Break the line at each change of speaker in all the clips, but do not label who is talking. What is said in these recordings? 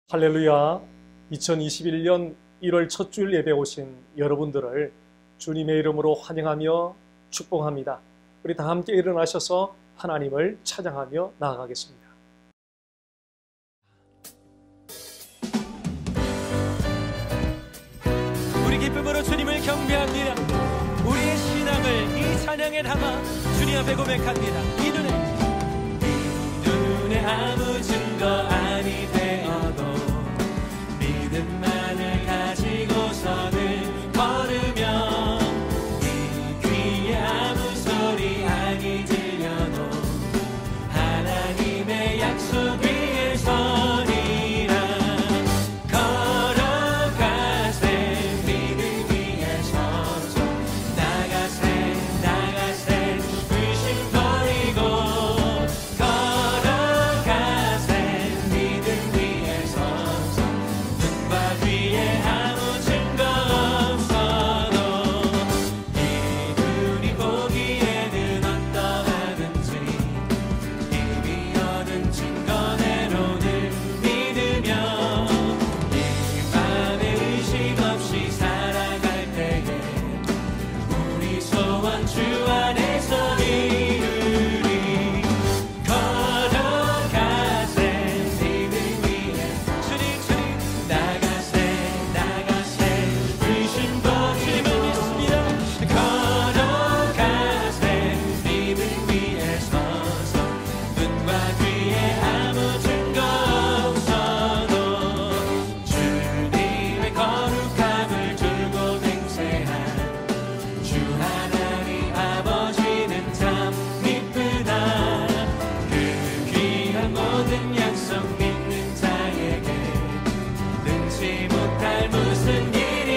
할렐루야. 2021년 1월 첫 주일 예배 오신 여러분들을 주님의 이름으로 환영하며 축복합니다. 우리 다 함께 일어나셔서 하나님을 찬양하며 나아가겠습니다.
우리 기쁨으로 주님을 경배합니다. 우리의 신앙을 이 찬양에 담아 주님 앞에 고백합니다. 이 눈에 아무 증거 아니 되어도 믿음만을 가지고서는 걸으며 이 귀에 아무 소리 아니 들려도 하나님의 약속 위에 서리라. 걸어가세 믿음 위에 서서 나가세 의심 버리고 걸어가세 믿음 위에 서서 눈과 귀에 아무 증거 없어도 이 눈이 보기에는 어떠하든지 이미 얻은 증거대로는 믿으며 이 밤에 의심 없이 살아갈 때에 우리 소원 주 안에서 이루리. 걸어가세 믿음 위에 주님 나가세 의심 버리고 걸어가세 믿음 위에 서서 눈과 귀에 아무 증거 없어도 주님의 거룩함을 들고 맹세한 주 하나님 아버지는 참 이쁘다. 그 귀한 모든 약속 믿는 자에게 능치 못할 무슨 일이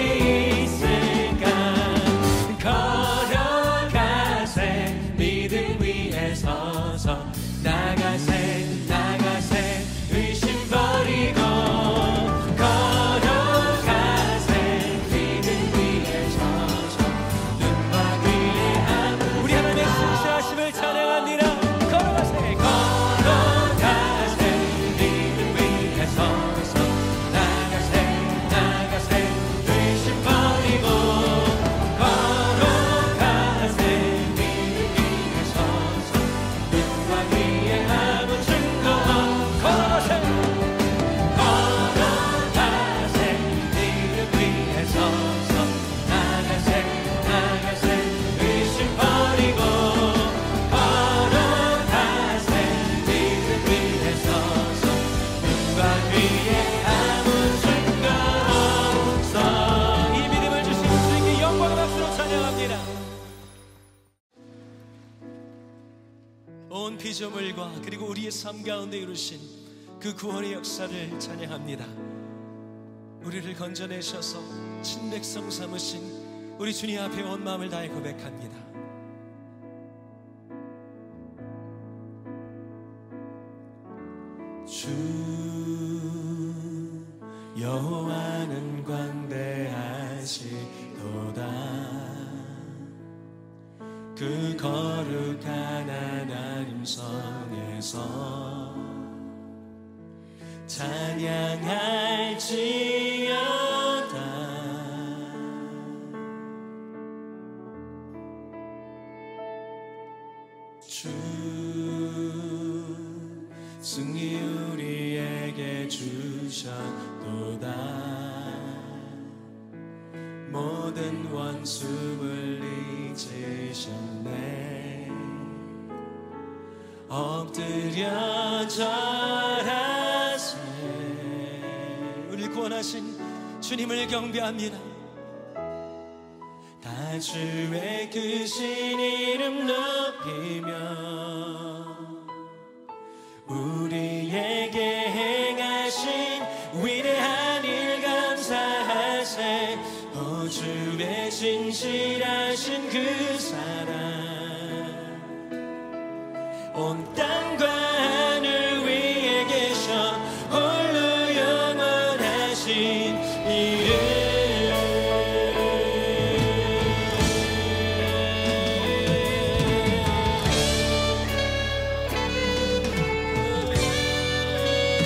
있을까. 걸어가세 믿음 위에 서서 나가세 의심 버리고 걸어가세 믿음 위에 서서 눈과 귀에 아무 우리 하나님의 승리하심을 찬양합니다. 걸어가세 믿음 위에 서서 나가세 의심 버리고 걸어가세 믿음 위에 서서 눈과 귀에 아무 증거 걸어가세 믿음 위에 서서 나가세 의심 버리고 걸어가세 믿음 위에 서서 눈과 귀에 아무 증거 없어. 이 믿음을 주신 주님께 영광과 박수로 찬양합니다. 온 피조물과 그리고 우리의 삶 가운데 이루신 그 구원의 역사를 찬양합니다. 우리를 건져내셔서 친백성 삼으신 우리 주님 앞에 온 마음을 다해 고백합니다. 주 여호와는 광대하시도다. 그 거룩한 하나님 성에서 찬양할지어다. 주 승리 우리에게 주셨도다. 모든 원수 물리치셨네. 엎드려 절하세. 우리를 구원하신 주님을 경배합니다. 다 주의 크신 이름 높이며 우리에게 행하신 위대한 일 감사하세. 오 주의 진실하신 그 사랑 온 땅과 하늘 위에 계셔 홀로 영원하신 이름.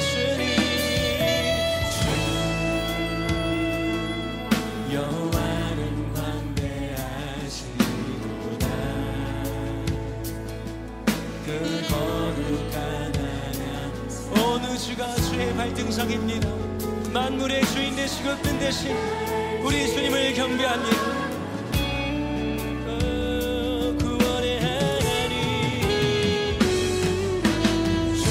주님 그 거룩한 하나님. 온 우주가 주의 발등상입니다. 만물의 주인 되시고 뜬 대신 우리 주님을 경배합니다. 구원의 하나님, 주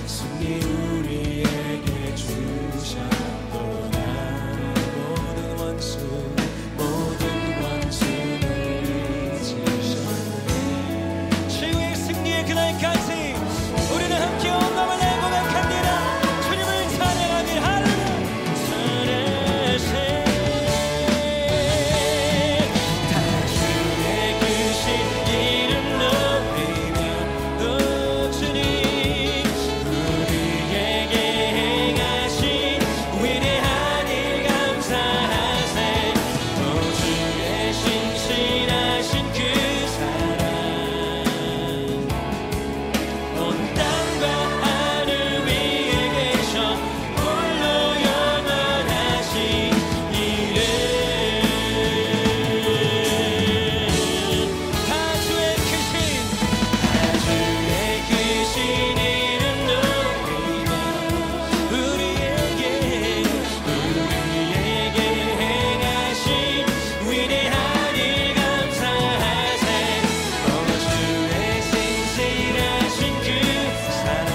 승리 우리에게 주셨도다. 모든 원수를 이기셨네. 최후의 승리의 그날까지 우리는 함께 온 마음을 내고 고백합니다. 주님을 찬양하며 할렐루야. 살아세 다 주의 크신 이름 높이며 또 주님 우리에게 행하신 위대한 일 감사하세. 또 주의 신실하신 그 사랑 온 땅과 하늘 위에 계셔 홀로 영원하신 이름. 다 주의 크신 이름 높이며 우리에게 행하신 위대한 일 감사하세. 오 주의 신실하신 그 사랑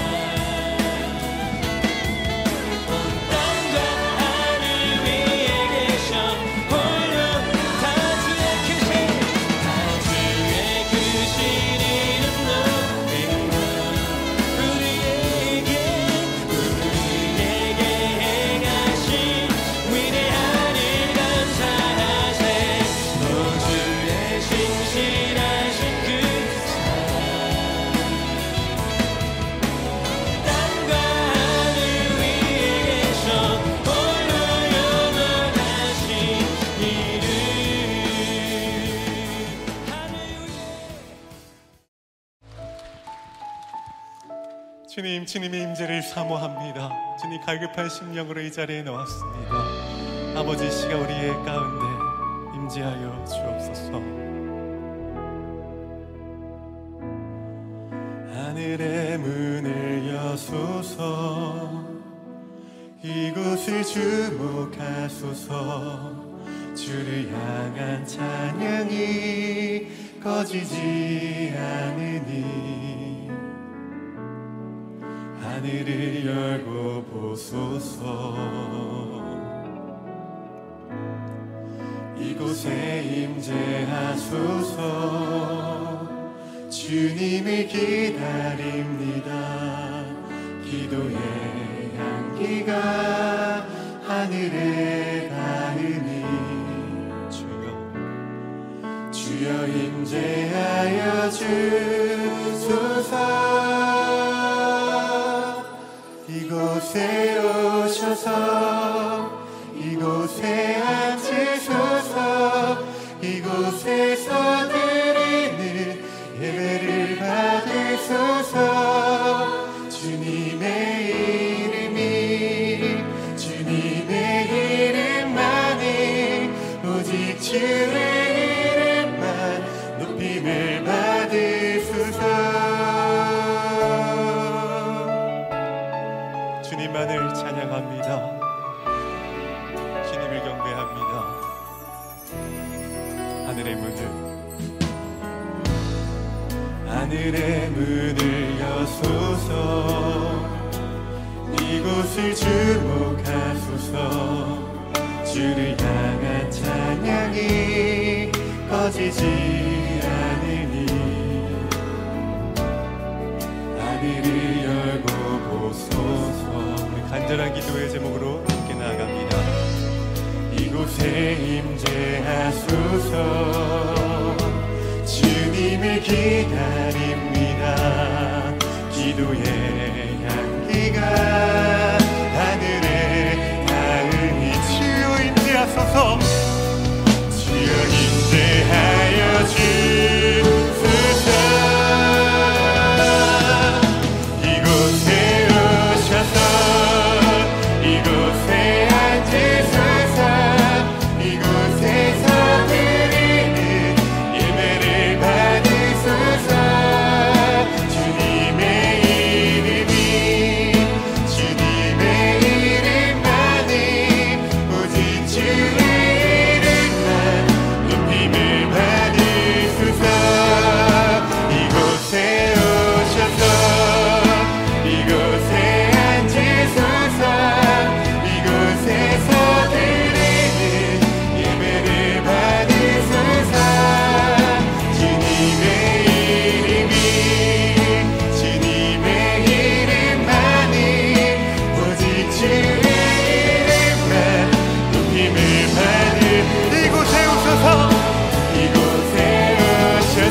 온 땅과 하늘 위에 계셔 홀로. 다 주의 크신 이름 높이며 우리에게 행하신 위대한 일 감사하세. 오 주의 신실하신 그 사랑 땅과 하늘 위에 계셔 홀로 영원하신 이름.
주님, 주님의 임재를 사모합니다. 주님, 갈급한 심령으로 이 자리에 나왔습니다. 아버지, 시가 우리의 가운데 임재하여 주옵소서. 하늘의 문을 여소서. 이곳을 주목하소서. 주를 향한 찬양이 꺼지지 않으니 하늘을 열고 보소서. 이곳에 임재하소서. 주님을 기다립니다. 기도의 향기가 하늘에 닿으니 주여 임재하여 주소서. 이곳에 오셔서 이곳에 앉으소서. 이곳에서 드리는 예배를 받으소서. 주님의 이름만이 오직 주의 이름만 높임을 받으소서. 주님만을 찬양합니다. 주님을 경배합니다. 하늘의 문을 여소서. 이곳을 주목하소서. 주를 향한 찬양이 꺼지지 않으니 하늘을 열고 보소서. 우리 간절한 기도의 제목으로 함께 나아갑니다. 이곳에 임재하소서. 주님을 기다립니다. 기도의 향기가 하늘에 닿으니 주여 임재하소서. 주여 임재하여 주소서. 이곳에 오셔서 이곳에 앉으소서. 이곳에서 드리는 예배를 받으소서.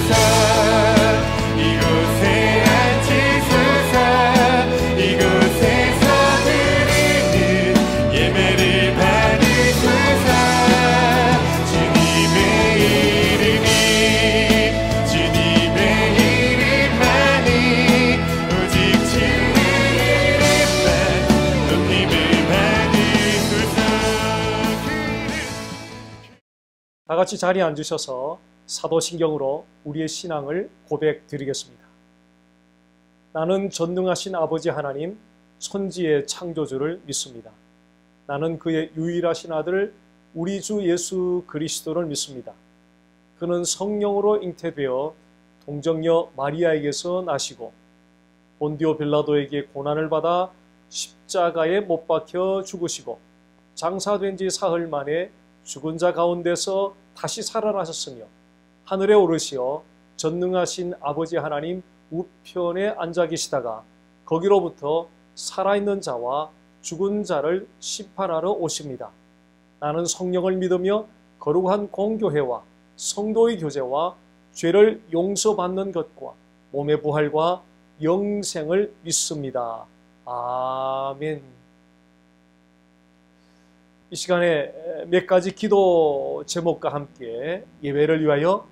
앉히소서 이곳에 앉히소서 이곳에서 드리는 예배를 받으소서 주님의 이름이 주님의 이름만이 오직 주님의 이름만 높임을 받으소서.
다 같이 자리에 앉으셔서 사도신경으로 우리의 신앙을 고백드리겠습니다. 나는 전능하신 아버지 하나님, 천지의 창조주를 믿습니다. 나는 그의 유일하신 아들 우리 주 예수 그리스도를 믿습니다. 그는 성령으로 잉태되어 동정녀 마리아에게서 나시고 본디오 빌라도에게 고난을 받아 십자가에 못 박혀 죽으시고 장사된 지 사흘 만에 죽은 자 가운데서 다시 살아나셨으며 하늘에 오르시어 전능하신 아버지 하나님 우편에 앉아 계시다가 거기로부터 살아있는 자와 죽은 자를 심판하러 오십니다. 나는 성령을 믿으며 거룩한 공교회와 성도의 교제와 죄를 용서받는 것과 몸의 부활과 영생을 믿습니다. 아멘. 이 시간에 몇 가지 기도 제목과 함께 예배를 위하여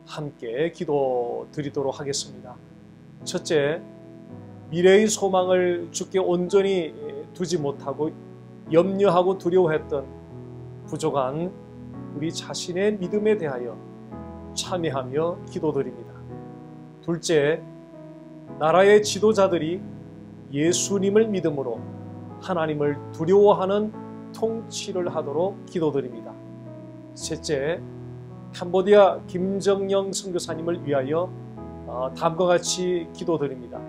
함께 기도 드리도록 하겠습니다. 첫째, 미래의 소망을 주께 온전히 두지 못하고 염려하고 두려워했던 부족한 우리 자신의 믿음에 대하여 참여하며 기도드립니다. 둘째, 나라의 지도자들이 예수님을 믿음으로 하나님을 두려워하는 통치를 하도록 기도드립니다. 셋째, 캄보디아 김정영 선교사님을 위하여 다음과 같이 기도드립니다.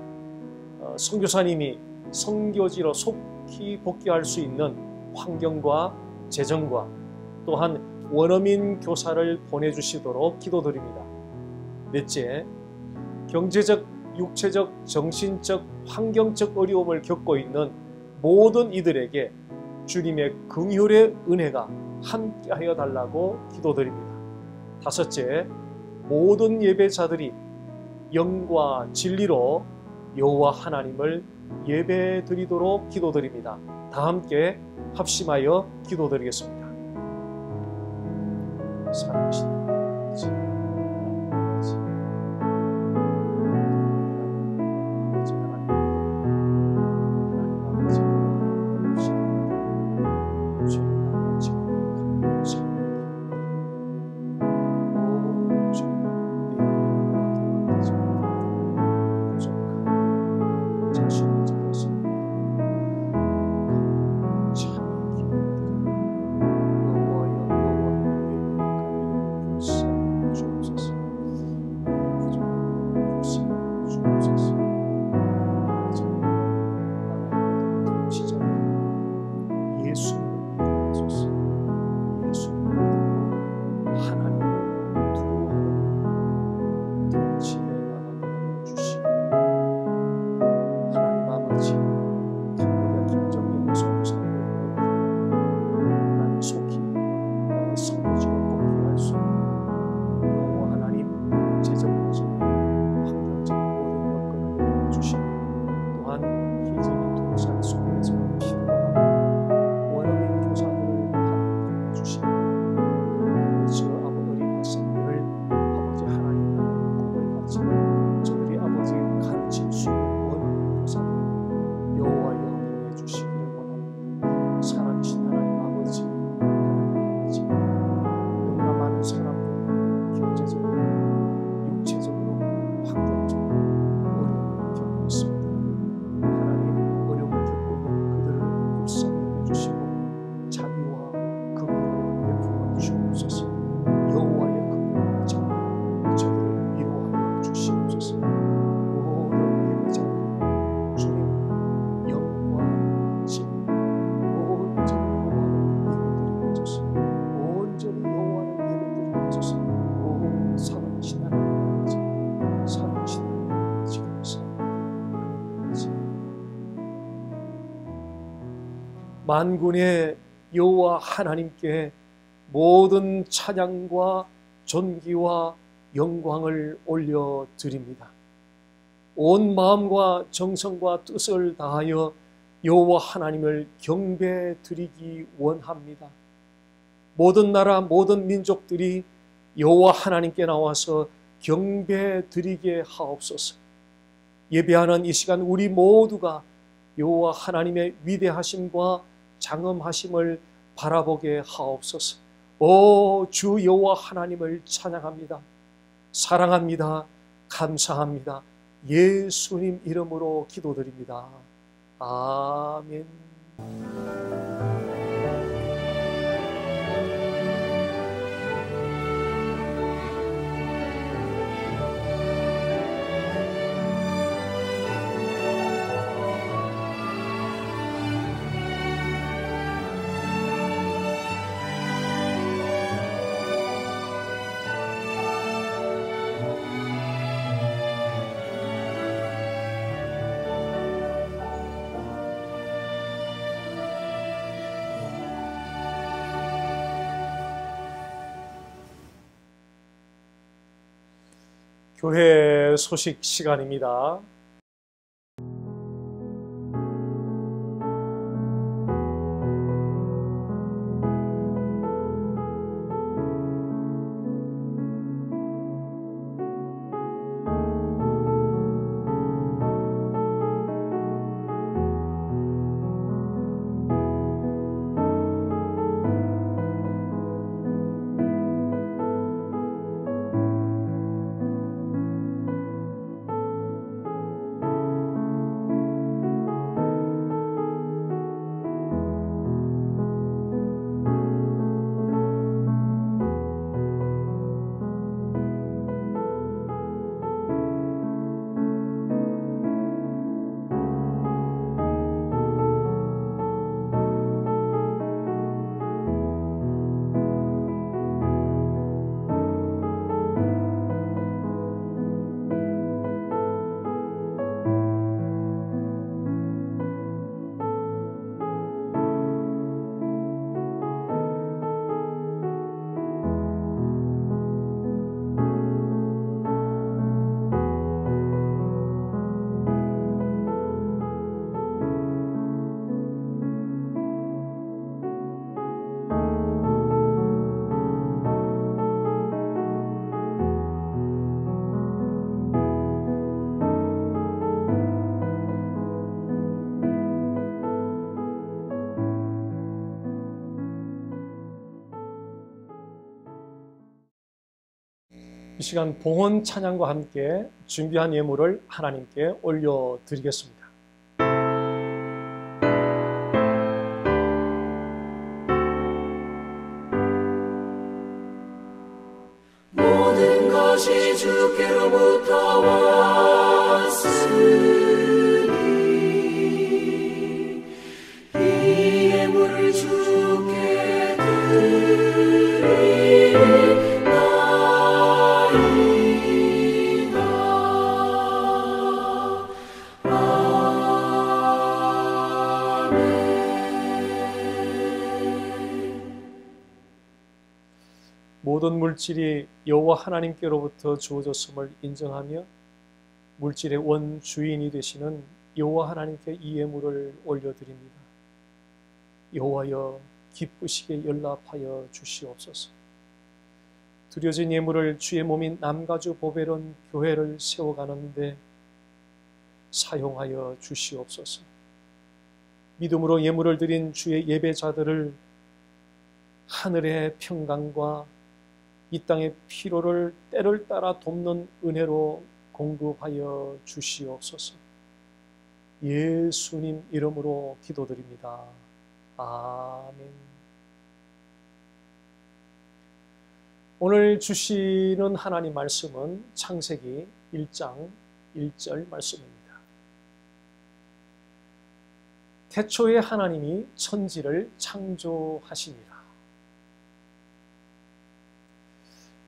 선교사님이 선교지로 속히 복귀할 수 있는 환경과 재정과 또한 원어민 교사를 보내주시도록 기도드립니다. 넷째, 경제적, 육체적, 정신적, 환경적 어려움을 겪고 있는 모든 이들에게 주님의 긍휼의 은혜가 함께하여 달라고 기도드립니다. 다섯째, 모든 예배자들이 영과 진리로 여호와 하나님을 예배드리도록 기도드립니다. 다 함께 합심하여 기도드리겠습니다. 살아계신 아버지, 만군의 여호와 하나님께 모든 찬양과 존귀와 영광을 올려드립니다. 온 마음과 정성과 뜻을 다하여 여호와 하나님을 경배드리기 원합니다. 모든 나라 모든 민족들이 여호와 하나님께 나와서 경배드리게 하옵소서. 예배하는 이 시간 우리 모두가 여호와 하나님의 위대하심과 장엄하심을 바라보게 하옵소서. 오 주 여호와 하나님을 찬양합니다. 사랑합니다. 감사합니다. 예수님 이름으로 기도드립니다. 아멘. 교회 소식 시간입니다. 이 시간 봉헌 찬양과 함께 준비한 예물을 하나님께 올려드리겠습니다.
모든 것이 주께로부터 왔으니 이 예물을 주께
모든 물질이 여호와 하나님께로부터 주어졌음을 인정하며 물질의 원주인이 되시는 여호와 하나님께 이 예물을 올려드립니다. 여호와여 기쁘시게 연락하여 주시옵소서. 드려진 예물을 주의 몸인 남가주 보배론 교회를 세워가는데 사용하여 주시옵소서. 믿음으로 예물을 드린 주의 예배자들을 하늘의 평강과 이 땅의 피로를 때를 따라 돕는 은혜로 공급하여 주시옵소서. 예수님 이름으로 기도드립니다. 아멘. 오늘 주시는 하나님 말씀은 창세기 1장 1절 말씀입니다. 태초에 하나님이 천지를 창조하시니라.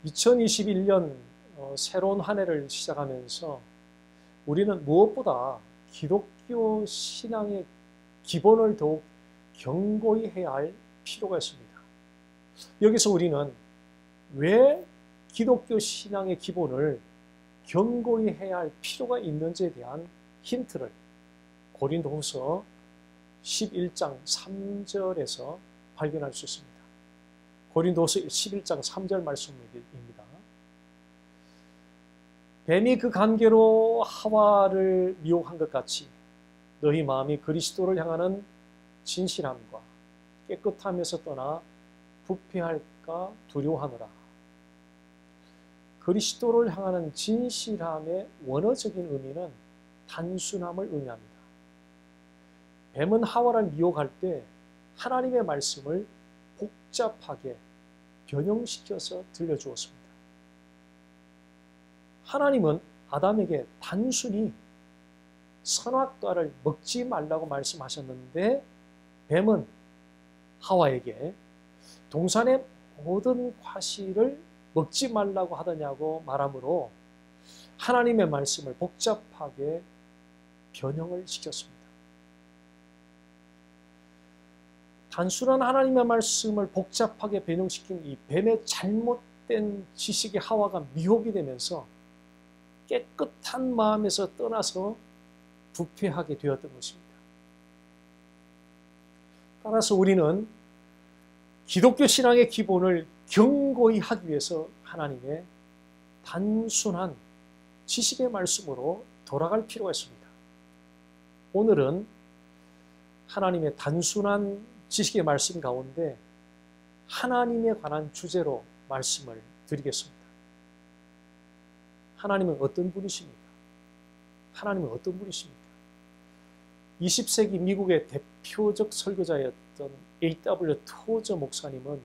2021년 새로운 한 해를 시작하면서 우리는 무엇보다 기독교 신앙의 기본을 더욱 견고히 해야 할 필요가 있습니다. 여기서 우리는 왜 기독교 신앙의 기본을 견고히 해야 할 필요가 있는지에 대한 힌트를 고린도후서 11장 3절에서 발견할 수 있습니다. 고린도후서 11장 3절 말씀입니다. 뱀이 그 관계로 하와를 미혹한 것 같이 너희 마음이 그리스도를 향하는 진실함과 깨끗함에서 떠나 부패할까 두려워하노라. 그리스도를 향하는 진실함의 원어적인 의미는 단순함을 의미합니다. 뱀은 하와를 미혹할 때 하나님의 말씀을 복잡하게 변형시켜서 들려주었습니다. 하나님은 아담에게 단순히 선악과를 먹지 말라고 말씀하셨는데 뱀은 하와에게 동산의 모든 과실을 먹지 말라고 하더냐고 말하므로 하나님의 말씀을 복잡하게 변형을 시켰습니다. 단순한 하나님의 말씀을 복잡하게 변형시킨 이 뱀의 잘못된 지식에 하와가 미혹이 되면서 깨끗한 마음에서 떠나서 부패하게 되었던 것입니다. 따라서 우리는 기독교 신앙의 기본을 견고히 하기 위해서 하나님의 단순한 지식의 말씀으로 돌아갈 필요가 있습니다. 오늘은 하나님의 단순한 지식의 말씀 가운데 하나님에 관한 주제로 말씀을 드리겠습니다. 하나님은 어떤 분이십니까? 하나님은 어떤 분이십니까? 20세기 미국의 대표적 설교자였던 A.W. 토저 목사님은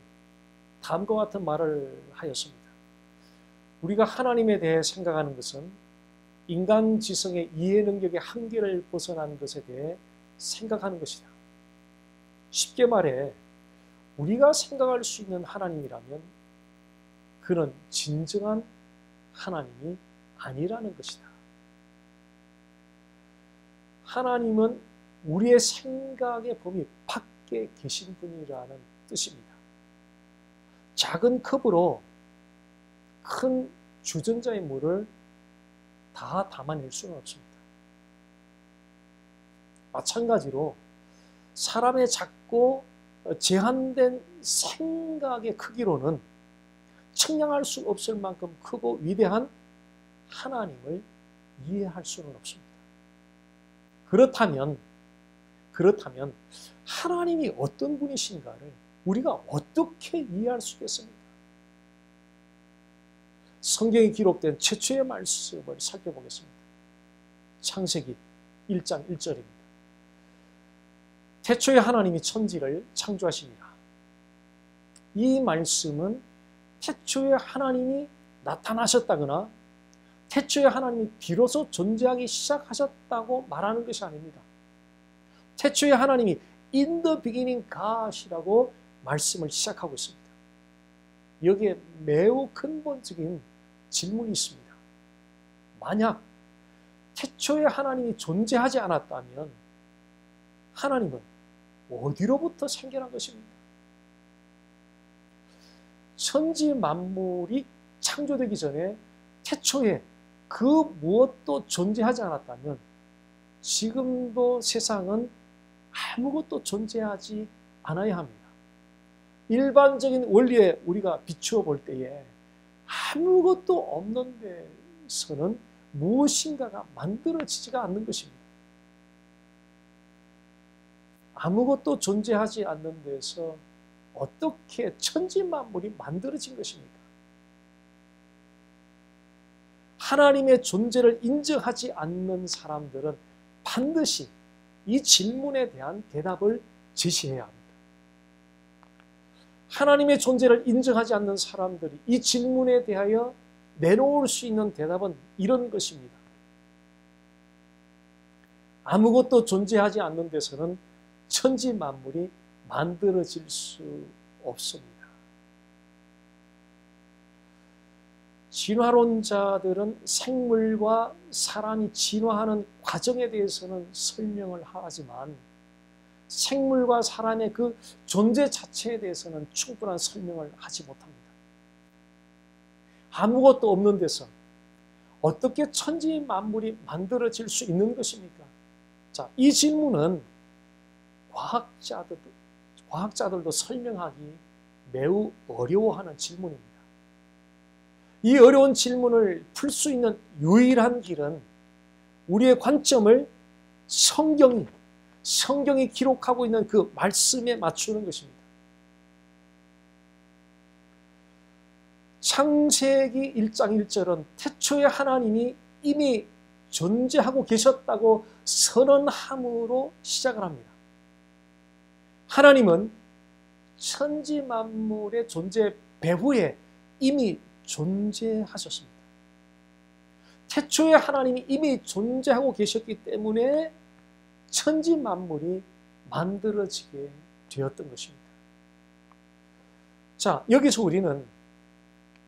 다음과 같은 말을 하였습니다. 우리가 하나님에 대해 생각하는 것은 인간 지성의 이해 능력의 한계를 벗어난 것에 대해 생각하는 것이다. 쉽게 말해 우리가 생각할 수 있는 하나님이라면 그는 진정한 하나님이 아니라는 것이다. 하나님은 우리의 생각의 범위 밖에 계신 분이라는 뜻입니다. 작은 컵으로 큰 주전자의 물을 다 담아낼 수는 없습니다. 마찬가지로 사람의 작고 제한된 생각의 크기로는 측량할 수 없을 만큼 크고 위대한 하나님을 이해할 수는 없습니다. 그렇다면 하나님이 어떤 분이신가를 우리가 어떻게 이해할 수 있겠습니까? 성경에 기록된 최초의 말씀을 살펴보겠습니다. 창세기 1장 1절입니다. 태초에 하나님이 천지를 창조하시니라. 이 말씀은 태초에 하나님이 나타나셨다거나 태초에 하나님이 비로소 존재하기 시작하셨다고 말하는 것이 아닙니다. 태초에 하나님이 In the beginning God이라고 말씀을 시작하고 있습니다. 여기에 매우 근본적인 질문이 있습니다. 만약 태초에 하나님이 존재하지 않았다면 하나님은 어디로부터 생겨난 것입니까? 천지 만물이 창조되기 전에 태초에 그 무엇도 존재하지 않았다면 지금도 세상은 아무것도 존재하지 않아야 합니다. 일반적인 원리에 우리가 비추어 볼 때에 아무것도 없는 데서는 무엇인가가 만들어지지가 않는 것입니다. 아무것도 존재하지 않는 데서 어떻게 천지 만물이 만들어진 것입니까? 하나님의 존재를 인정하지 않는 사람들은 반드시 이 질문에 대한 대답을 제시해야 합니다. 하나님의 존재를 인정하지 않는 사람들이 이 질문에 대하여 내놓을 수 있는 대답은 이런 것입니다. 아무것도 존재하지 않는 데서는 천지 만물이 만들어질 수 없습니다. 진화론자들은 생물과 사람이 진화하는 과정에 대해서는 설명을 하지만 생물과 사람의 그 존재 자체에 대해서는 충분한 설명을 하지 못합니다. 아무것도 없는 데서 어떻게 천지 만물이 만들어질 수 있는 것입니까? 자, 이 질문은 과학자들도 설명하기 매우 어려워하는 질문입니다. 이 어려운 질문을 풀 수 있는 유일한 길은 우리의 관점을 성경이 기록하고 있는 그 말씀에 맞추는 것입니다. 창세기 1장 1절은 태초에 하나님이 이미 존재하고 계셨다고 선언함으로 시작을 합니다. 하나님은 천지 만물의 존재 배후에 이미 존재하셨습니다. 태초에 하나님이 이미 존재하고 계셨기 때문에 천지 만물이 만들어지게 되었던 것입니다. 자, 여기서 우리는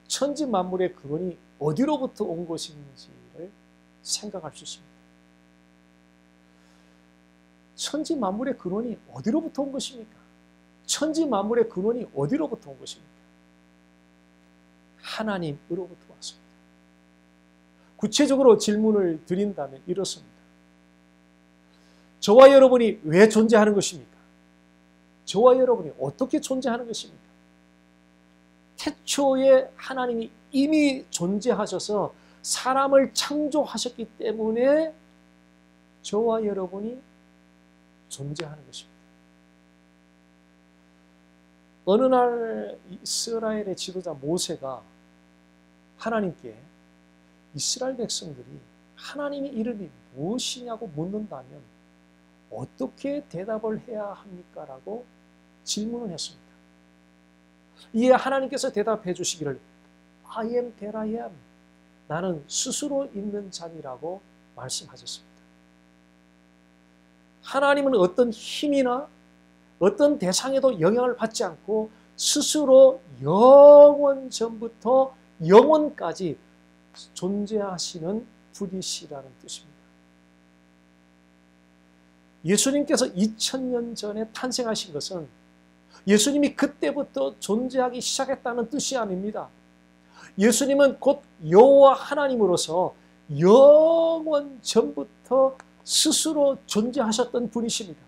천지 만물의 근원이 어디로부터 온 것인지를 생각할 수 있습니다. 천지 만물의 근원이 어디로부터 온 것입니까? 천지 만물의 근원이 어디로부터 온 것입니까? 하나님으로부터 왔습니다. 구체적으로 질문을 드린다면 이렇습니다. 저와 여러분이 왜 존재하는 것입니까? 저와 여러분이 어떻게 존재하는 것입니까? 태초에 하나님이 이미 존재하셔서 사람을 창조하셨기 때문에 저와 여러분이 존재하는 것입니다. 어느 날 이스라엘의 지도자 모세가 하나님께 이스라엘 백성들이 하나님의 이름이 무엇이냐고 묻는다면 어떻게 대답을 해야 합니까? 라고 질문을 했습니다. 이에 하나님께서 대답해 주시기를 I am that I am. 나는 스스로 있는 자니라고 말씀하셨습니다. 하나님은 어떤 힘이나 어떤 대상에도 영향을 받지 않고 스스로 영원 전부터 영원까지 존재하시는 분이시라는 뜻입니다. 예수님께서 2000년 전에 탄생하신 것은 예수님이 그때부터 존재하기 시작했다는 뜻이 아닙니다. 예수님은 곧 여호와 하나님으로서 영원 전부터 스스로 존재하셨던 분이십니다.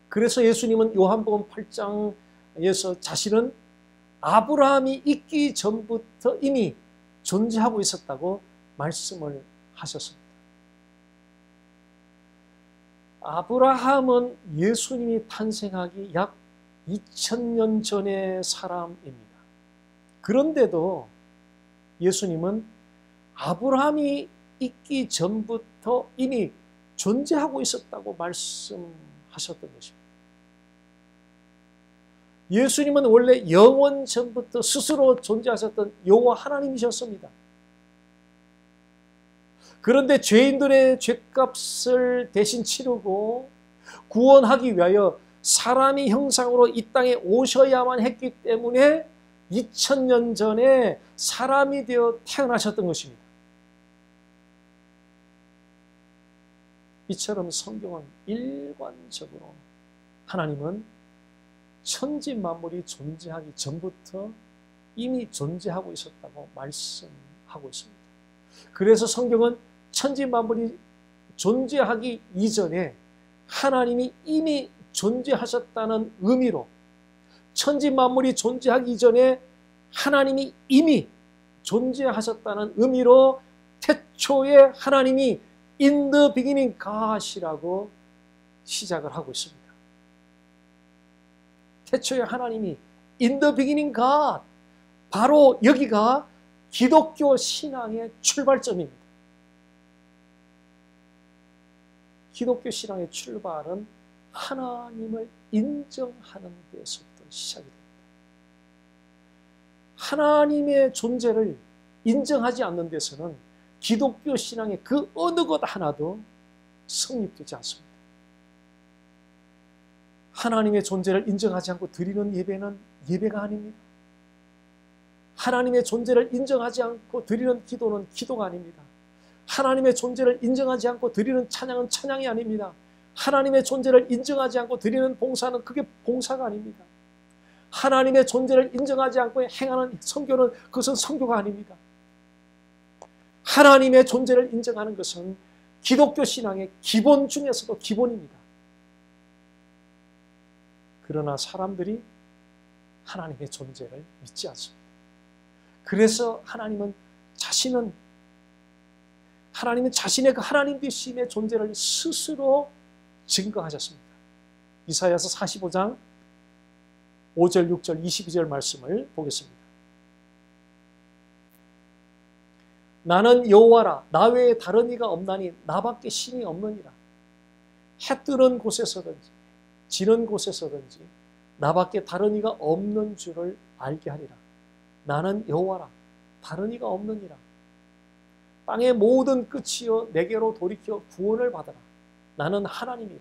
그래서 예수님은 요한복음 8장에서 자신은 아브라함이 있기 전부터 이미 존재하고 있었다고 말씀을 하셨습니다. 아브라함은 예수님이 탄생하기 약 2000년 전의 사람입니다. 그런데도 예수님은 아브라함이 있기 전부터 이미 존재하고 있었다고 말씀하셨던 것입니다. 예수님은 원래 영원 전부터 스스로 존재하셨던 여호와 하나님이셨습니다. 그런데 죄인들의 죄값을 대신 치르고 구원하기 위하여 사람의 형상으로 이 땅에 오셔야만 했기 때문에 2000년 전에 사람이 되어 태어나셨던 것입니다. 이처럼 성경은 일관적으로 하나님은 천지 만물이 존재하기 전부터 이미 존재하고 있었다고 말씀하고 있습니다. 그래서 성경은 천지 만물이 존재하기 이전에 하나님이 이미 존재하셨다는 의미로 천지 만물이 존재하기 이전에 하나님이 이미 존재하셨다는 의미로 태초에 하나님이 In the beginning God이라고 시작을 하고 있습니다. 태초에 하나님이 In the beginning God, 바로 여기가 기독교 신앙의 출발점입니다. 기독교 신앙의 출발은 하나님을 인정하는 데서부터 시작이 됩니다. 하나님의 존재를 인정하지 않는 데서는 기독교 신앙의 그 어느 것 하나도 성립되지 않습니다. 하나님의 존재를 인정하지 않고 드리는 예배는 예배가 아닙니다. 하나님의 존재를 인정하지 않고 드리는 기도는 기도가 아닙니다. 하나님의 존재를 인정하지 않고 드리는 찬양은 찬양이 아닙니다. 하나님의 존재를 인정하지 않고 드리는 봉사는 그게 봉사가 아닙니다. 하나님의 존재를 인정하지 않고 행하는 선교는 그것은 선교가 아닙니다. 하나님의 존재를 인정하는 것은 기독교 신앙의 기본 중에서도 기본입니다. 그러나 사람들이 하나님의 존재를 믿지 않습니다. 그래서 하나님은 자신의 그 하나님 되심의 존재를 스스로 증거하셨습니다. 이사야서 45장 5절, 6절, 22절 말씀을 보겠습니다. 나는 여호와라, 나 외에 다른 이가 없나니 나밖에 신이 없느니라. 해 뜨는 곳에서든지 지는 곳에서든지 나밖에 다른 이가 없는 줄을 알게 하리라. 나는 여호와라, 다른 이가 없느니라. 땅의 모든 끝이여 내게로 돌이켜 구원을 받으라. 나는 하나님이라,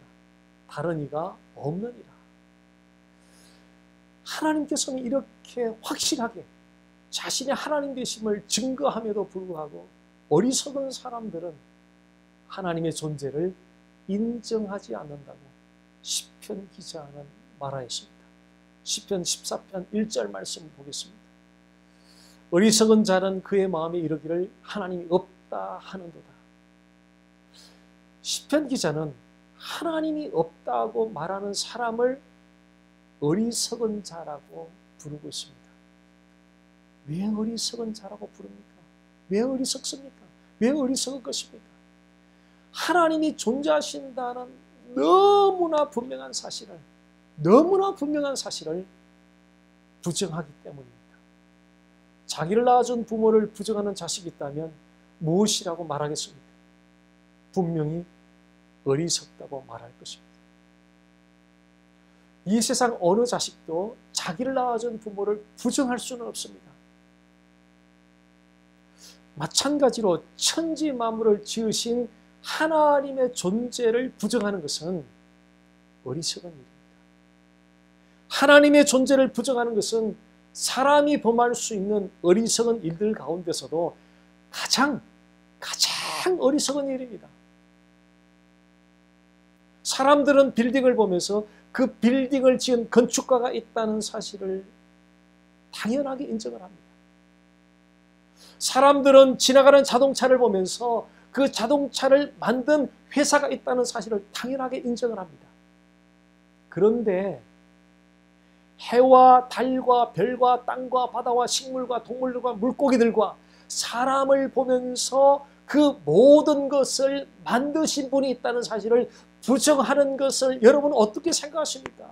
다른 이가 없느니라. 하나님께서는 이렇게 확실하게 자신의 하나님 되심을 증거함에도 불구하고 어리석은 사람들은 하나님의 존재를 인정하지 않는다고 시편 기자는 말하였습니다. 시편 14편 1절 말씀 보겠습니다. 어리석은 자는 그의 마음에 이르기를 하나님이 없다 하는도다. 시편 기자는 하나님이 없다고 말하는 사람을 어리석은 자라고 부르고 있습니다. 왜 어리석은 자라고 부릅니까? 왜 어리석습니까? 왜 어리석은 것입니까? 하나님이 존재하신다는 너무나 분명한 사실을 부정하기 때문입니다. 자기를 낳아준 부모를 부정하는 자식이 있다면 무엇이라고 말하겠습니까? 분명히 어리석다고 말할 것입니다. 이 세상 어느 자식도 자기를 낳아준 부모를 부정할 수는 없습니다. 마찬가지로 천지 만물을 지으신 하나님의 존재를 부정하는 것은 어리석은 일입니다. 하나님의 존재를 부정하는 것은 사람이 범할 수 있는 어리석은 일들 가운데서도 가장 어리석은 일입니다. 사람들은 빌딩을 보면서 그 빌딩을 지은 건축가가 있다는 사실을 당연하게 인정을 합니다. 사람들은 지나가는 자동차를 보면서 그 자동차를 만든 회사가 있다는 사실을 당연하게 인정을 합니다. 그런데 해와 달과 별과 땅과 바다와 식물과 동물들과 물고기들과 사람을 보면서 그 모든 것을 만드신 분이 있다는 사실을 부정하는 것을 여러분은 어떻게 생각하십니까?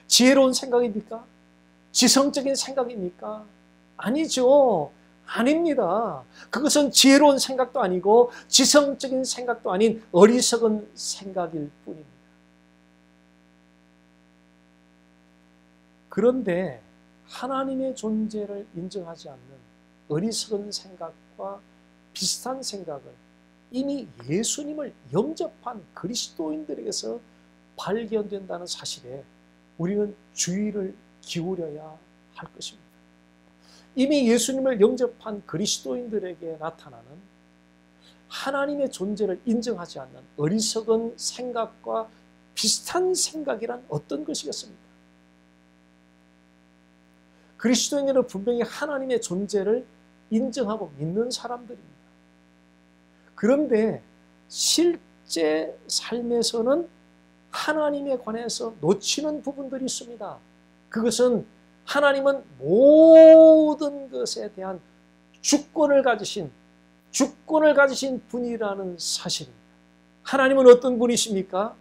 지혜로운 생각입니까? 지성적인 생각입니까? 아니죠. 아닙니다. 그것은 지혜로운 생각도 아니고 지성적인 생각도 아닌 어리석은 생각일 뿐입니다. 그런데 하나님의 존재를 인정하지 않는 어리석은 생각과 비슷한 생각을 이미 예수님을 영접한 그리스도인들에게서 발견된다는 사실에 우리는 주의를 기울여야 할 것입니다. 이미 예수님을 영접한 그리스도인들에게 나타나는 하나님의 존재를 인정하지 않는 어리석은 생각과 비슷한 생각이란 어떤 것이겠습니까? 그리스도인들은 분명히 하나님의 존재를 인정하고 믿는 사람들입니다. 그런데 실제 삶에서는 하나님에 관해서 놓치는 부분들이 있습니다. 그것은 하나님은 모든 것에 대한 주권을 가지신 분이라는 사실입니다. 하나님은 어떤 분이십니까?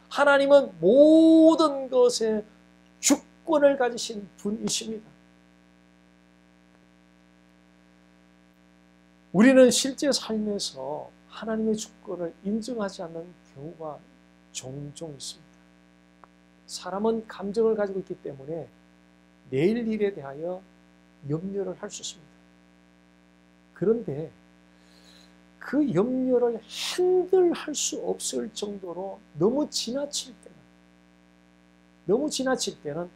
하나님은 모든 것에 주권을 가지신 분이십니다. 우리는 실제 삶에서 하나님의 주권을 인정하지 않는 경우가 종종 있습니다. 사람은 감정을 가지고 있기 때문에 내일 일에 대하여 염려를 할 수 있습니다. 그런데 그 염려를 핸들할 수 없을 정도로 너무 지나칠 때는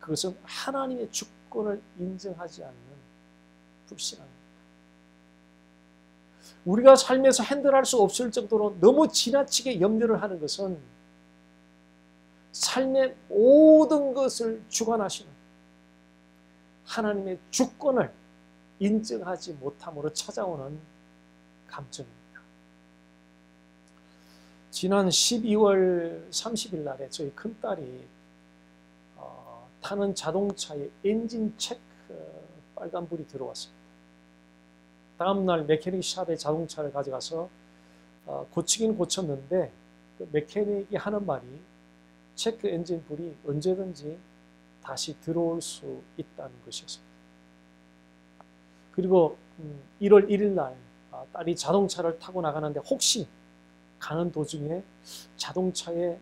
그것은 하나님의 주권을 인정하지 않는 불신앙입니다. 우리가 삶에서 핸들할 수 없을 정도로 너무 지나치게 염려를 하는 것은 삶의 모든 것을 주관하시는 하나님의 주권을 인정하지 못함으로 찾아오는 감정입니다. 지난 12월 30일 날에 저희 큰딸이 타는 자동차에 엔진 체크 빨간불이 들어왔습니다. 다음날 메케닉 샵에 자동차를 가져가서 고치긴 고쳤는데 그 메케닉이 하는 말이 체크 엔진 불이 언제든지 다시 들어올 수 있다는 것이었습니다. 그리고 1월 1일 날 딸이 자동차를 타고 나가는데 혹시 가는 도중에 자동차에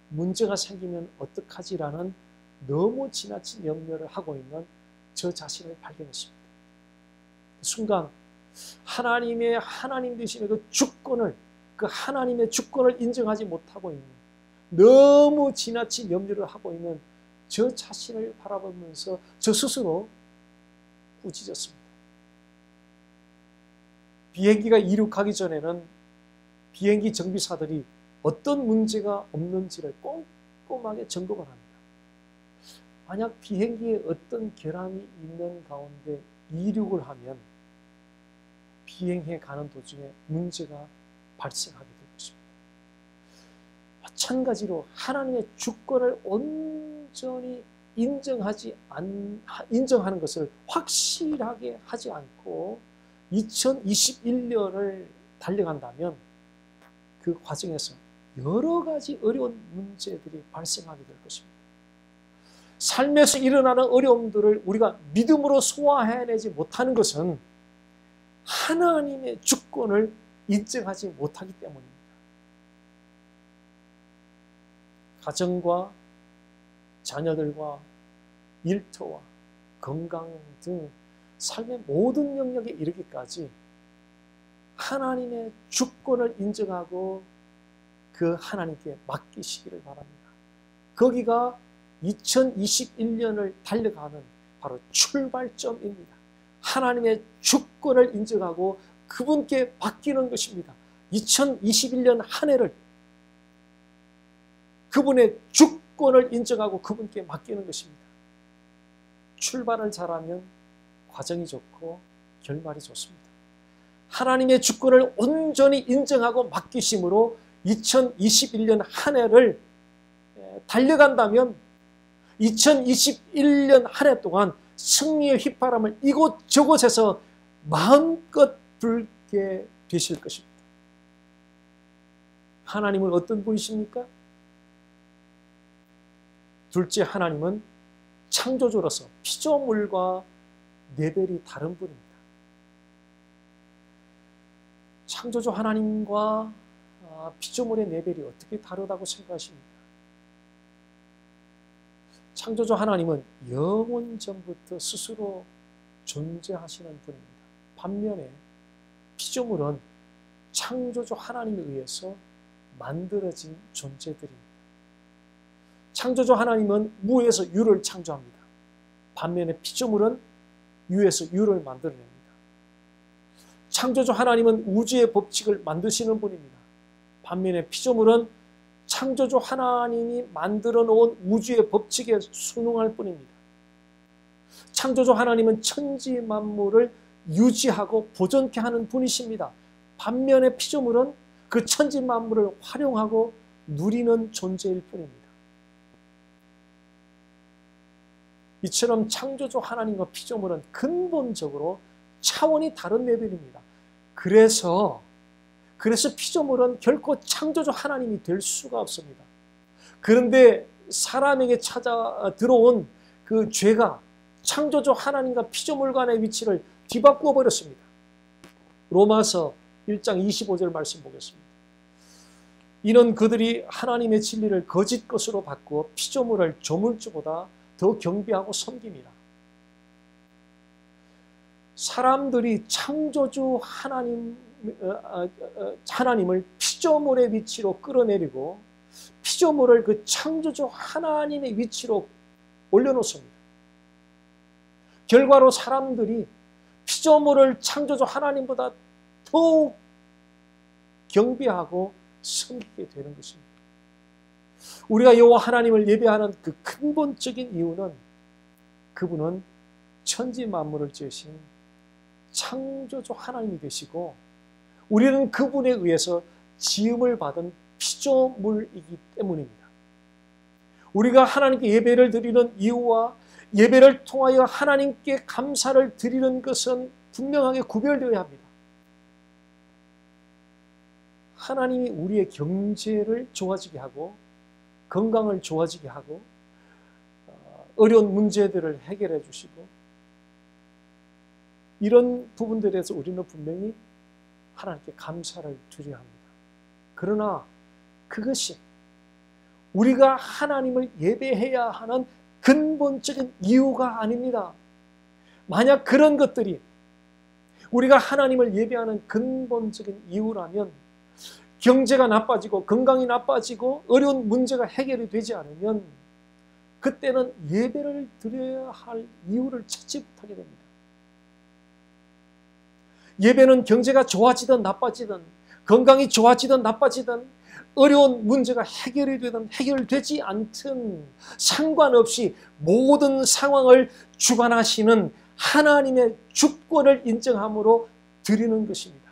문제가 생기면 어떡하지라는 너무 지나친 염려를 하고 있는 저 자신을 발견했습니다. 그 순간 하나님 되시는 그 주권을, 그 하나님의 주권을 인정하지 못하고 있는, 너무 지나친 염려를 하고 있는 저 자신을 바라보면서 저 스스로 꾸짖었습니다. 비행기가 이륙하기 전에는 비행기 정비사들이 어떤 문제가 없는지를 꼼꼼하게 점검을 합니다. 만약 비행기에 어떤 결함이 있는 가운데 이륙을 하면 비행해 가는 도중에 문제가 발생하게 될 것입니다. 마찬가지로 하나님의 주권을 온전히 인정하는 것을 확실하게 하지 않고 2021년을 달려간다면 그 과정에서 여러 가지 어려운 문제들이 발생하게 될 것입니다. 삶에서 일어나는 어려움들을 우리가 믿음으로 소화해내지 못하는 것은 하나님의 주권을 인정하지 못하기 때문입니다. 가정과 자녀들과 일터와 건강 등 삶의 모든 영역에 이르기까지 하나님의 주권을 인정하고 그 하나님께 맡기시기를 바랍니다. 거기가 2021년을 달려가는 바로 출발점입니다. 하나님의 주권을 인정하고 그분께 맡기는 것입니다. 2021년 한 해를 그분의 주권을 인정하고 그분께 맡기는 것입니다. 출발을 잘하면 과정이 좋고 결말이 좋습니다. 하나님의 주권을 온전히 인정하고 맡기심으로 2021년 한 해를 달려간다면 2021년 한 해 동안 승리의 휘파람을 이곳저곳에서 마음껏 불게 되실 것입니다. 하나님은 어떤 분이십니까? 둘째, 하나님은 창조주로서 피조물과 레벨이 다른 분입니다. 창조주 하나님과 피조물의 레벨이 어떻게 다르다고 생각하십니까? 창조주 하나님은 영원 전부터 스스로 존재하시는 분입니다. 반면에 피조물은 창조주 하나님에 의해서 만들어진 존재들입니다. 창조주 하나님은 무에서 유를 창조합니다. 반면에 피조물은 유에서 유를 만들어냅니다. 창조주 하나님은 우주의 법칙을 만드시는 분입니다. 반면에 피조물은 창조주 하나님이 만들어 놓은 우주의 법칙에 순응할 뿐입니다. 창조주 하나님은 천지 만물을 유지하고 보존케 하는 분이십니다. 반면에 피조물은 그 천지 만물을 활용하고 누리는 존재일 뿐입니다. 이처럼 창조주 하나님과 피조물은 근본적으로 차원이 다른 레벨입니다. 그래서 피조물은 결코 창조주 하나님이 될 수가 없습니다. 그런데 사람에게 들어온 그 죄가 창조주 하나님과 피조물 간의 위치를 뒤바꾸어 버렸습니다. 로마서 1장 25절 말씀 보겠습니다. 이는 그들이 하나님의 진리를 거짓 것으로 바꾸어 피조물을 조물주보다 더 경배하고 섬깁니다. 사람들이 창조주 하나님을 피조물의 위치로 끌어내리고 피조물을 그 창조주 하나님의 위치로 올려놓습니다. 결과로 사람들이 피조물을 창조주 하나님보다 더욱 경배하고 섬기게 되는 것입니다. 우리가 여호와 하나님을 예배하는 그 근본적인 이유는 그분은 천지 만물을 지으신 창조주 하나님이 되시고 우리는 그분에 의해서 지음을 받은 피조물이기 때문입니다. 우리가 하나님께 예배를 드리는 이유와 예배를 통하여 하나님께 감사를 드리는 것은 분명하게 구별되어야 합니다. 하나님이 우리의 경제를 좋아지게 하고 건강을 좋아지게 하고 어려운 문제들을 해결해 주시고 이런 부분들에 대해서 우리는 분명히 하나님께 감사를 드려야 합니다. 그러나 그것이 우리가 하나님을 예배해야 하는 근본적인 이유가 아닙니다. 만약 그런 것들이 우리가 하나님을 예배하는 근본적인 이유라면 경제가 나빠지고 건강이 나빠지고 어려운 문제가 해결이 되지 않으면 그때는 예배를 드려야 할 이유를 찾지 못하게 됩니다. 예배는 경제가 좋아지든 나빠지든 건강이 좋아지든 나빠지든 어려운 문제가 해결이 되든 해결되지 않든 상관없이 모든 상황을 주관하시는 하나님의 주권을 인정함으로 드리는 것입니다.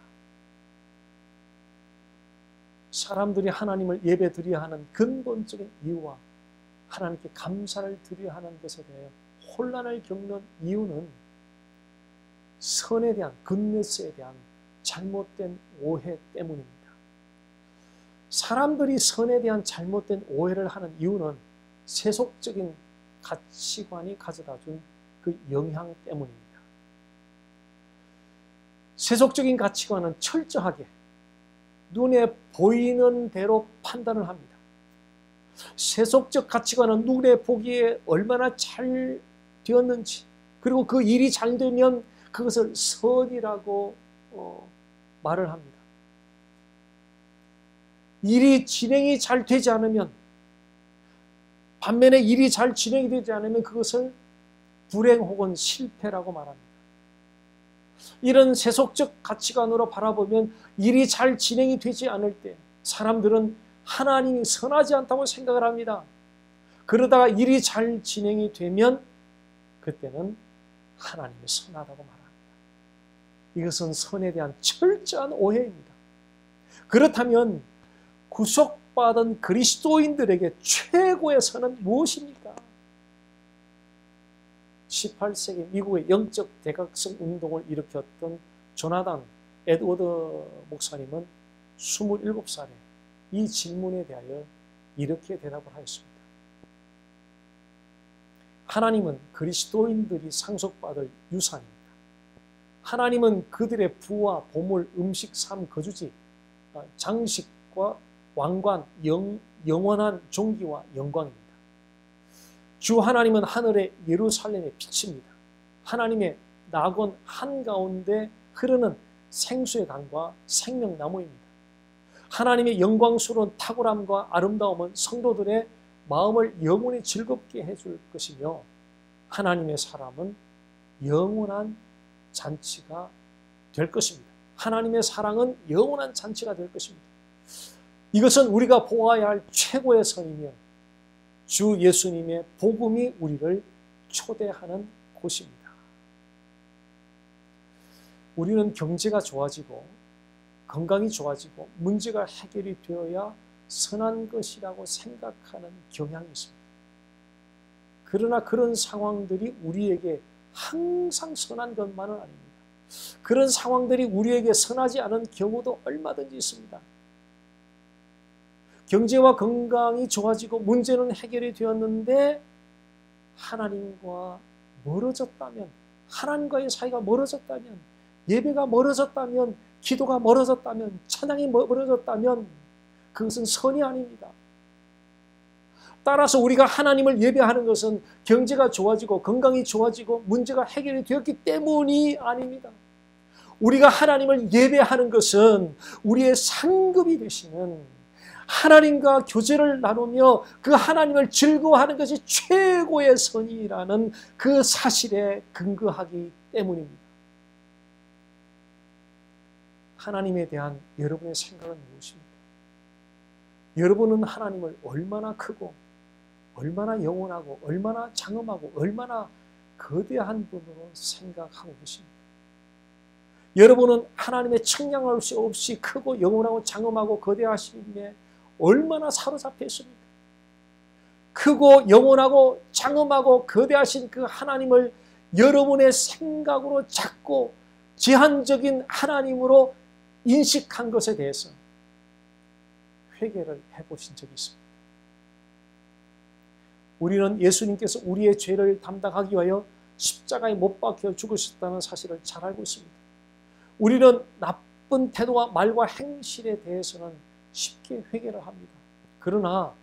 사람들이 하나님을 예배 드려야 하는 근본적인 이유와 하나님께 감사를 드려야 하는 것에 대해 혼란을 겪는 이유는 선에 대한 굿네스에 대한 잘못된 오해 때문입니다. 사람들이 선에 대한 잘못된 오해를 하는 이유는 세속적인 가치관이 가져다 준 그 영향 때문입니다. 세속적인 가치관은 철저하게 눈에 보이는 대로 판단을 합니다. 세속적 가치관은 눈에 보기에 얼마나 잘 되었는지 그리고 그 일이 잘 되면 그것을 선이라고 말을 합니다. 일이 진행이 잘 되지 않으면 반면에 일이 잘 진행이 되지 않으면 그것을 불행 혹은 실패라고 말합니다. 이런 세속적 가치관으로 바라보면 일이 잘 진행이 되지 않을 때 사람들은 하나님이 선하지 않다고 생각을 합니다. 그러다가 일이 잘 진행이 되면 그때는 하나님이 선하다고 말합니다. 이것은 선에 대한 철저한 오해입니다. 그렇다면 구속받은 그리스도인들에게 최고의 선은 무엇입니까? 18세기 미국의 영적 대각성 운동을 일으켰던 조나단 에드워드 목사님은 27살에 이 질문에 대하여 이렇게 대답을 하였습니다. 하나님은 그리스도인들이 상속받을 유산입니다. 하나님은 그들의 부와 보물, 음식, 삶, 거주지, 장식과 왕관, 영원한 존귀와 영광입니다. 주 하나님은 하늘의 예루살렘의 빛입니다. 하나님의 낙원 한가운데 흐르는 생수의 강과 생명나무입니다. 하나님의 영광스러운 탁월함과 아름다움은 성도들의 마음을 영원히 즐겁게 해줄 것이며 하나님의 사람은 영원한 잔치가 될 것입니다. 하나님의 사랑은 영원한 잔치가 될 것입니다. 이것은 우리가 보아야 할 최고의 선이며 주 예수님의 복음이 우리를 초대하는 곳입니다. 우리는 경제가 좋아지고 건강이 좋아지고 문제가 해결이 되어야 선한 것이라고 생각하는 경향이 있습니다. 그러나 그런 상황들이 우리에게 항상 선한 것만은 아닙니다. 그런 상황들이 우리에게 선하지 않은 경우도 얼마든지 있습니다. 경제와 건강이 좋아지고 문제는 해결이 되었는데 하나님과 멀어졌다면, 하나님과의 사이가 멀어졌다면, 예배가 멀어졌다면, 기도가 멀어졌다면, 찬양이 멀어졌다면 그것은 선이 아닙니다. 따라서 우리가 하나님을 예배하는 것은 경제가 좋아지고 건강이 좋아지고 문제가 해결이 되었기 때문이 아닙니다. 우리가 하나님을 예배하는 것은 우리의 상급이 되시는 하나님과 교제를 나누며 그 하나님을 즐거워하는 것이 최고의 선이라는 그 사실에 근거하기 때문입니다. 하나님에 대한 여러분의 생각은 무엇입니까? 여러분은 하나님을 얼마나 크고 얼마나 영원하고 얼마나 장엄하고 얼마나 거대한 분으로 생각하고 계십니까? 여러분은 하나님의 청량할 수 없이 크고 영원하고 장엄하고 거대하심에 얼마나 사로잡혀 있습니까? 크고 영원하고 장엄하고 거대하신 그 하나님을 여러분의 생각으로 작고 제한적인 하나님으로 인식한 것에 대해서 회개를 해보신 적이 있습니다. 우리는 예수님께서 우리의 죄를 담당하기 위하여 십자가에 못 박혀 죽으셨다는 사실을 잘 알고 있습니다. 우리는 나쁜 태도와 말과 행실에 대해서는 쉽게 회개를 합니다. 그러나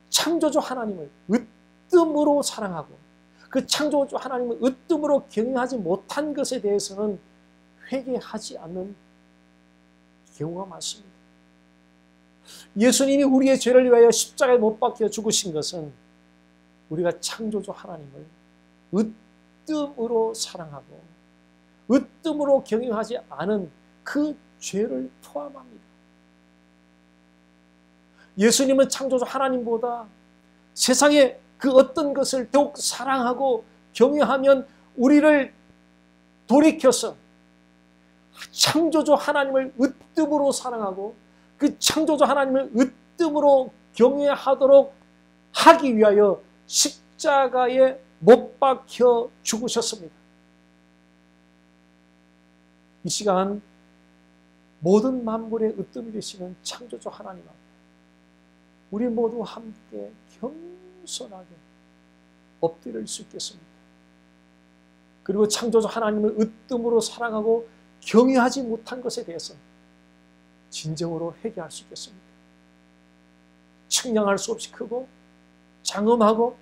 창조주 하나님을 으뜸으로 사랑하고 그 창조주 하나님을 으뜸으로 경외하지 못한 것에 대해서는 회개하지 않는 경우가 많습니다. 예수님이 우리의 죄를 위하여 십자가에 못 박혀 죽으신 것은 우리가 창조주 하나님을 으뜸으로 사랑하고 으뜸으로 경외하지 않은 그 죄를 포함합니다. 예수님은 창조주 하나님보다 세상의 그 어떤 것을 더욱 사랑하고 경외하면 우리를 돌이켜서 창조주 하나님을 으뜸으로 사랑하고 그 창조주 하나님을 으뜸으로 경외하도록 하기 위하여 십자가에 못 박혀 죽으셨습니다. 이 시간 모든 만물의 으뜸이 되시는 창조주 하나님 앞에 우리 모두 함께 겸손하게 엎드릴 수 있겠습니다. 그리고 창조주 하나님을 으뜸으로 사랑하고 경외하지 못한 것에 대해서 진정으로 회개할 수 있겠습니다. 측량할 수 없이 크고 장엄하고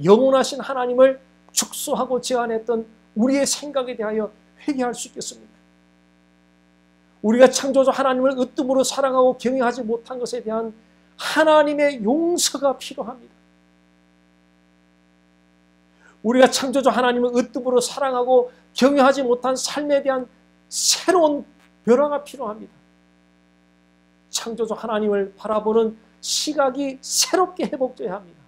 영원하신 하나님을 축소하고 제한했던 우리의 생각에 대하여 회개할 수 있겠습니다. 우리가 창조주 하나님을 으뜸으로 사랑하고 경외하지 못한 것에 대한 하나님의 용서가 필요합니다. 우리가 창조주 하나님을 으뜸으로 사랑하고 경외하지 못한 삶에 대한 새로운 변화가 필요합니다. 창조주 하나님을 바라보는 시각이 새롭게 회복되어야 합니다.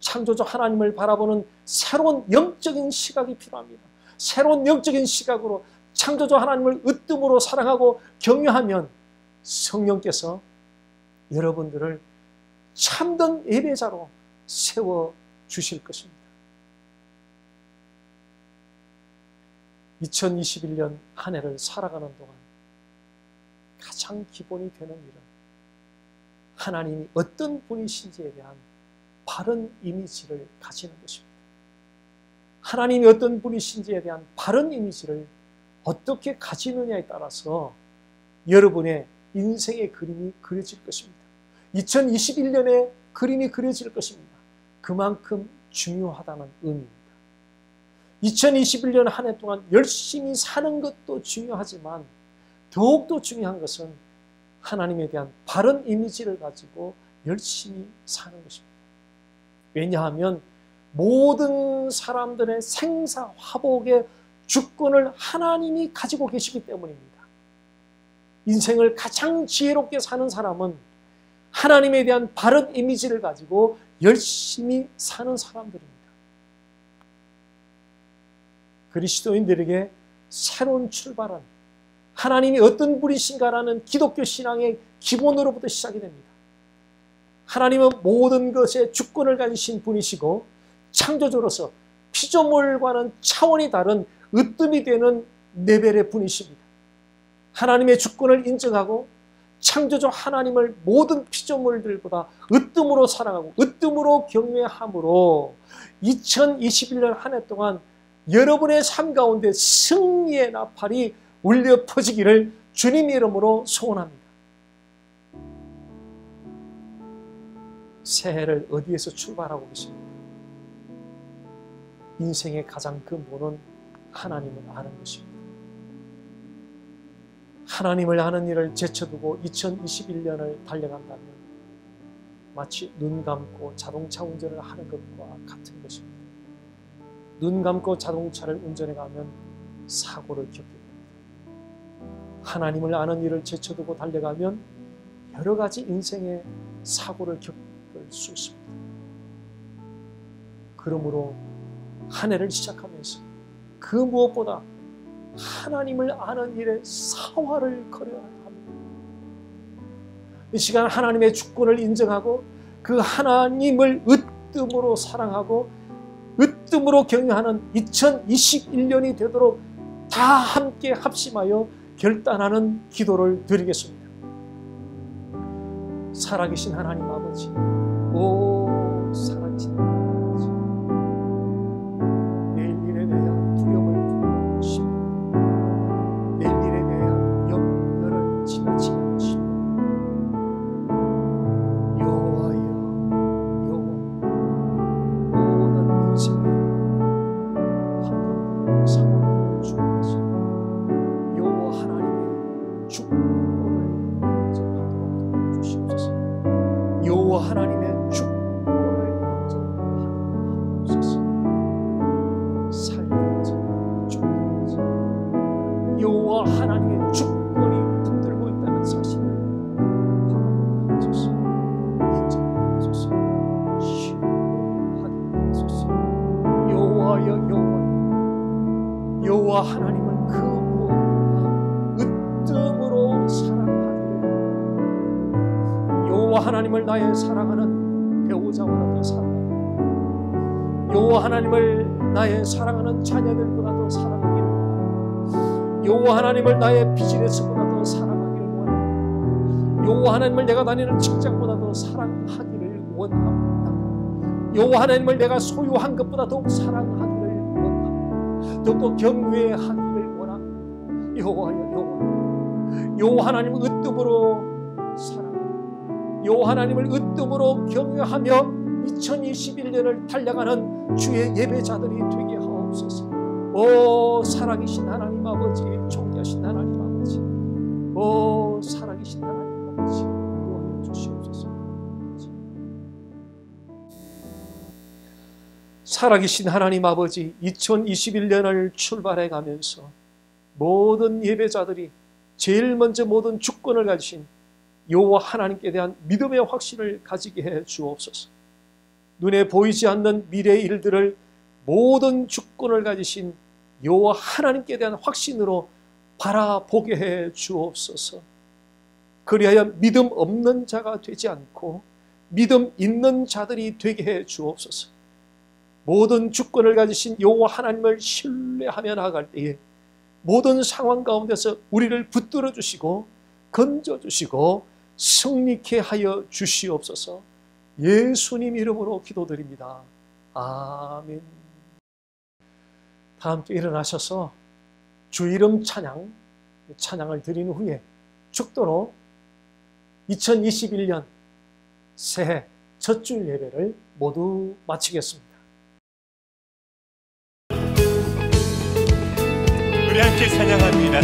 창조주 하나님을 바라보는 새로운 영적인 시각이 필요합니다. 새로운 영적인 시각으로 창조주 하나님을 으뜸으로 사랑하고 경외하면 성령께서 여러분들을 참된 예배자로 세워주실 것입니다. 2021년 한 해를 살아가는 동안 가장 기본이 되는 일은 하나님이 어떤 분이신지에 대한 바른 이미지를 가지는 것입니다. 하나님이 어떤 분이신지에 대한 바른 이미지를 어떻게 가지느냐에 따라서 여러분의 인생의 그림이 그려질 것입니다. 2021년에 그림이 그려질 것입니다. 그만큼 중요하다는 의미입니다. 2021년 한 해 동안 열심히 사는 것도 중요하지만 더욱더 중요한 것은 하나님에 대한 바른 이미지를 가지고 열심히 사는 것입니다. 왜냐하면 모든 사람들의 생사화복의 주권을 하나님이 가지고 계시기 때문입니다. 인생을 가장 지혜롭게 사는 사람은 하나님에 대한 바른 이미지를 가지고 열심히 사는 사람들입니다. 그리스도인들에게 새로운 출발은 하나님이 어떤 분이신가라는 기독교 신앙의 기본으로부터 시작이 됩니다. 하나님은 모든 것의 주권을 가지신 분이시고 창조주로서 피조물과는 차원이 다른 으뜸이 되는 레벨의 분이십니다. 하나님의 주권을 인정하고 창조주 하나님을 모든 피조물들보다 으뜸으로 사랑하고 으뜸으로 경외함으로 2021년 한 해 동안 여러분의 삶 가운데 승리의 나팔이 울려 퍼지기를 주님의 이름으로 소원합니다. 새해를 어디에서 출발하고 계십니까? 인생의 가장 근본은 하나님을 아는 것입니다. 하나님을 아는 일을 제쳐두고 2021년을 달려간다면 마치 눈 감고 자동차 운전을 하는 것과 같은 것입니다. 눈 감고 자동차를 운전해 가면 사고를 겪게 됩니다. 하나님을 아는 일을 제쳐두고 달려가면 여러 가지 인생의 사고를 겪을 수 있습니다. 그러므로 한 해를 시작하면서 그 무엇보다 하나님을 아는 일에 사활을 걸어야 합니다. 이 시간 하나님의 주권을 인정하고 그 하나님을 으뜸으로 사랑하고 으뜸으로 경외하는 2021년이 되도록 다 함께 합심하여 결단하는 기도를 드리겠습니다. 살아계신 하나님 아버지, 오 살아계신 하나님 아버지, 내일 일에 대한 두려움을 품는 심, 내일 일에 대한 염려를 지나치는 심, 여호와여 모든 인생의 환경들, 상황들을 주관하시고 여호와 하나님의 주권을 인정하도록 도와주시옵소서. 여호와 하나님의 주권을 인정하도록 하옵소서. 살든지 죽든지 여호와 하나님의 주권이 붙들고 있다는 사실을 바라보옵소서. 인정하옵소서. 신뢰하게 하옵소서. 여호와여 여호와 하나님을 그 무엇보다 으뜸으로 사랑하기를 원합니다. 여호와 하나님을 나의 사랑하는 배우자보다 더 사랑합니다. 여호와 하나님을 나의 사랑하는 자녀들보다 더 사랑하기를 원합니다. 여호와 하나님을 나의 비즈니스보다 더 사랑하기를 원합니다. 여호와 하나님을 내가 다니는 직장보다 더 사랑하기를 원합니다. 여호와 하나님을 내가 소유한 것보다 더욱 사랑하기를 더욱더 경외하기를 원합니다. 여호와 하나님을 으뜸으로 사랑합니다. 여호와 하나님을 으뜸으로 경외하며 2021년을 달려가는 주의 예배자들이 되게 하옵소서. 오 살아계신 하나님 아버지, 존귀하신 하나님 아버지, 오 살아계신 하나님 아버지, 도와여 주시옵소서. 살아계신 하나님 아버지, 2021년을 출발해 가면서 모든 예배자들이 제일 먼저 모든 주권을 가지신 여호와 하나님께 대한 믿음의 확신을 가지게 해 주옵소서. 눈에 보이지 않는 미래의 일들을 모든 주권을 가지신 여호와 하나님께 대한 확신으로 바라보게 해 주옵소서. 그리하여 믿음 없는 자가 되지 않고 믿음 있는 자들이 되게 해 주옵소서. 모든 주권을 가지신 여호와 하나님을 신뢰하며 나아갈 때에 모든 상황 가운데서 우리를 붙들어 주시고 건져 주시고 승리케 하여 주시옵소서. 예수님 이름으로 기도드립니다. 아멘. 다 함께 일어나셔서 주 이름 찬양을 드린 후에 축도로 2021년 새해 첫 주일 예배를 모두 마치겠습니다.
우리 함께 찬양합니다.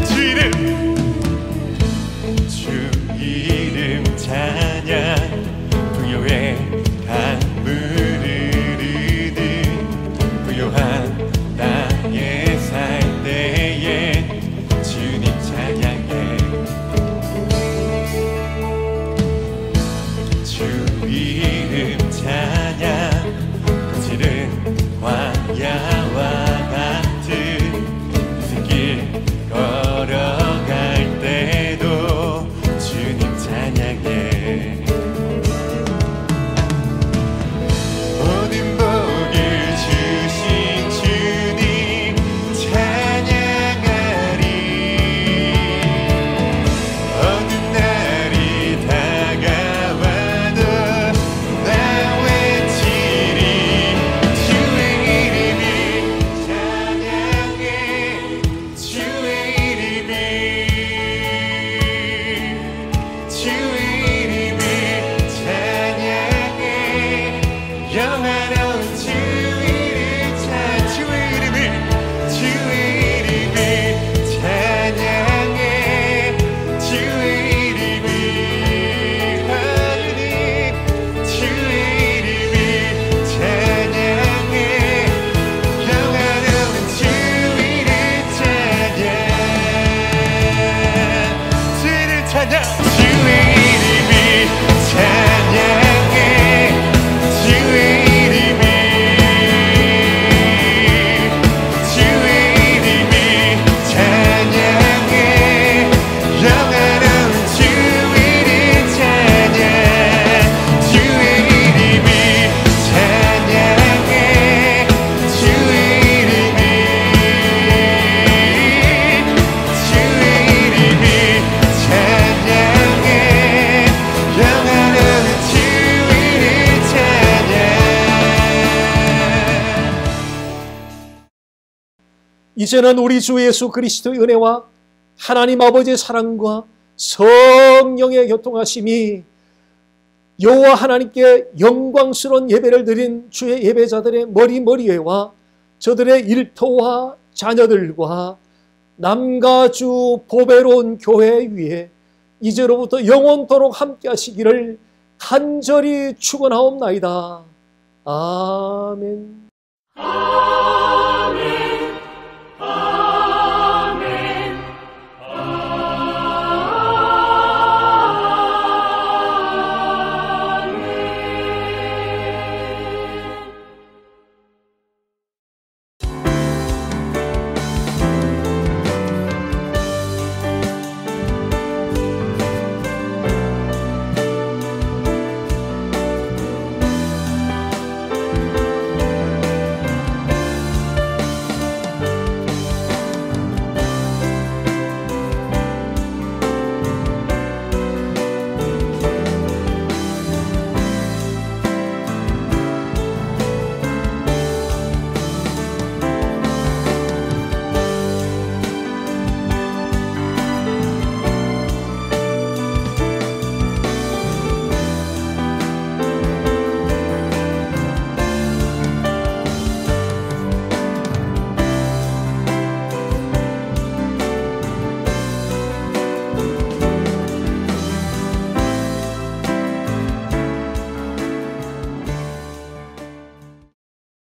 주 이름 찬양 부요의 강물을 흐르듯 부요한 땅에 살 때에 주님 찬양해. 주 이름 찬양 거칠은 광야와 같은 걸어가
이제는 우리 주 예수 그리스도의 은혜와 하나님 아버지의 사랑과 성령의 교통하심이 여호와 하나님께 영광스러운 예배를 드린 주의 예배자들의 머리머리에와 저들의 일터와 자녀들과 남과 주 보배로운 교회 위에 이제로부터 영원토록 함께 하시기를 간절히 축원하옵나이다. 아멘.